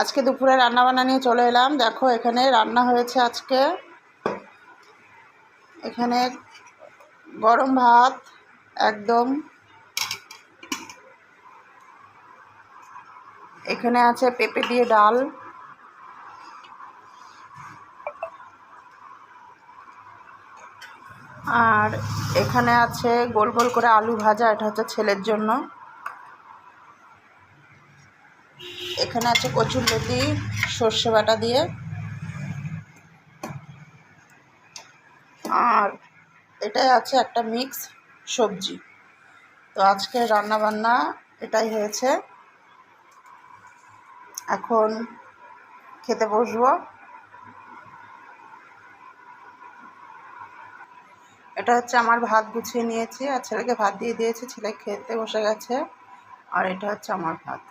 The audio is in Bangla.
আজকে দুপুরে রান্না বান্না নিয়ে চলে এলাম। দেখো এখানে রান্না হয়েছে আজকে। এখানে গরম ভাত একদম, এখানে আছে পেঁপে দিয়ে ডাল, আর এখানে আছে গোল গোল করে আলু ভাজা, এটা হচ্ছে ছেলের জন্য। এখানে আছে কচুরলতি সর্ষে বাটা দিয়ে, আর এটাই আছে একটা মিক্স সবজি। তো আজকে রান্না বান্না এটাই হয়েছে। এখন খেতে বসবো। এটা হচ্ছে আমার ভাত গুছিয়ে নিয়েছি আর ছেলেকে ভাত দিয়ে দিয়েছি, ছেলে খেতে বসে গেছে। আর এটা হচ্ছে আমার ভাত।